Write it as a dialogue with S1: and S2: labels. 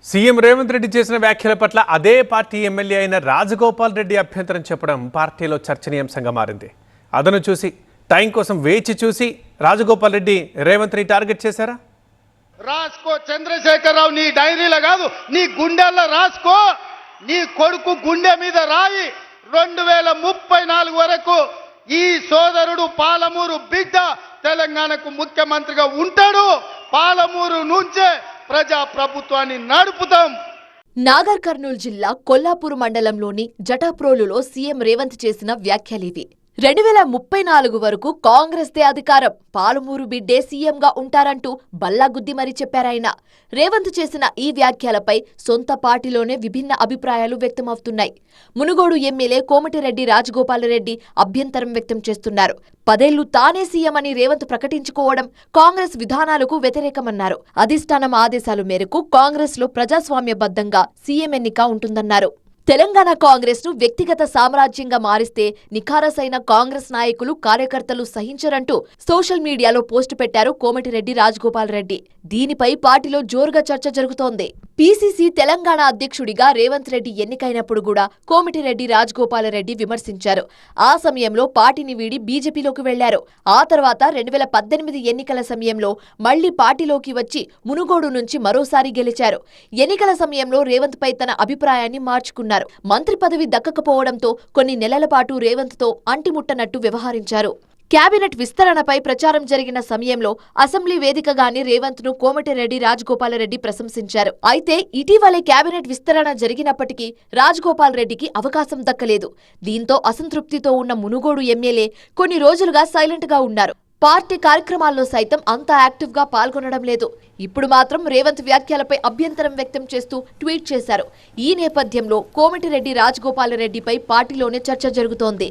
S1: CM Revanth Reddy చేసిన వ్యాఖ్యల పట్ల అదే పార్టీ ఎమ్మెల్యే అయిన రాజగోపాల్ రెడ్డి అభ్యంతరం చెప్పడం పార్టీలో చర్చనీయాంశంగా మారింది. అదను చూసి టైం కోసం వేచి చూసి రాజగోపాల్ రెడ్డి రేవంత్ ని టార్గెట్ చేశారా?
S2: రాసుకో చంద్రశేఖరరావు, నీ డైరీలో కాదు నీ గుండెల్లో రాసుకో. నీ కొడుకు గుండె మీద రాయి. 2034 వరకు ఈ సోదరుడు పాలమూరు బిడ్డ తెలంగాణకు ముఖ్యమంత్రిగా ఉంటాడు. పాలమూరు నుంచే ప్రజా ప్రభుత్వాన్ని నడుపుతాం.
S3: నాగర్ కర్నూలు జిల్లా కొల్లాపూర్ మండలంలోని జటాప్రోలులో సీఎం రేవంత్ చేసిన వ్యాఖ్యలివి. 2034 వరకు కాంగ్రెస్దే అధికారం, పాలమూరు బిడ్డే సీఎంగా ఉంటారంటూ బల్లాగుద్ది మరీ చెప్పారాయన. రేవంత్ చేసిన ఈ వ్యాఖ్యలపై సొంత పార్టీలోనే విభిన్న అభిప్రాయాలు వ్యక్తమవుతున్నాయి. మునుగోడు ఎమ్మెల్యే కోమటిరెడ్డి రాజగోపాలరెడ్డి అభ్యంతరం వ్యక్తం చేస్తున్నారు. 10 ఏళ్లు తానే సీఎం అని రేవంత్ ప్రకటించుకోవడం కాంగ్రెస్ విధానాలకు వ్యతిరేకమన్నారు. అధిష్టానం ఆదేశాల మేరకు కాంగ్రెస్ లో ప్రజాస్వామ్యబద్ధంగా సీఎం ఎన్నిక ఉంటుందన్నారు. తెలంగాణ కాంగ్రెస్ ను వ్యక్తిగత సామ్రాజ్యంగా మారిస్తే నిఖారసైన కాంగ్రెస్ నాయకులు, కార్యకర్తలు సహించరంటూ సోషల్ మీడియాలో పోస్టు పెట్టారు కోమటిరెడ్డి రాజగోపాల్ రెడ్డి. దీనిపై పార్టీలో జోరుగా చర్చ జరుగుతోంది. పీసీసీ తెలంగాణ అధ్యక్షుడిగా రేవంత్ రెడ్డి ఎన్నికైనప్పుడు కూడా కోమటిరెడ్డి రాజగోపాల్ రెడ్డి విమర్శించారు. ఆ సమయంలో పార్టీని వీడి బీజేపీలోకి వెళ్లారు. ఆ తర్వాత 2018 ఎన్నికల సమయంలో మళ్లీ పార్టీలోకి వచ్చి మునుగోడు నుంచి మరోసారి గెలిచారు. ఎన్నికల సమయంలో రేవంత్ పై తన అభిప్రాయాన్ని మార్చుకున్నారు. మంత్రి పదవి దక్కకపోవడంతో కొన్ని నెలల పాటు రేవంత్ తో అంటిముట్టనట్టు వ్యవహరించారు. కేబినెట్ విస్తరణపై ప్రచారం జరిగిన సమయంలో అసెంబ్లీ వేదికగానే రేవంత్ ను కోమటిరెడ్డి రాజగోపాలరెడ్డి ప్రశంసించారు. అయితే ఇటీవలే కేబినెట్ విస్తరణ జరిగినప్పటికీ రాజగోపాల్ రెడ్డికి అవకాశం దక్కలేదు. దీంతో అసంతృప్తితో ఉన్న మునుగోడు ఎమ్మెల్యే కొన్ని రోజులుగా సైలెంట్ గా ఉన్నారు. పార్టీ కార్యక్రమాల్లో సైతం అంత యాక్టివ్ గా పాల్గొనడం లేదు. ఇప్పుడు మాత్రం రేవంత్ వ్యాఖ్యలపై అభ్యంతరం వ్యక్తం చేస్తూ ట్వీట్ చేశారు. ఈ నేపథ్యంలో కోమటిరెడ్డి రాజగోపాలరెడ్డిపై పార్టీలోనే చర్చ జరుగుతోంది.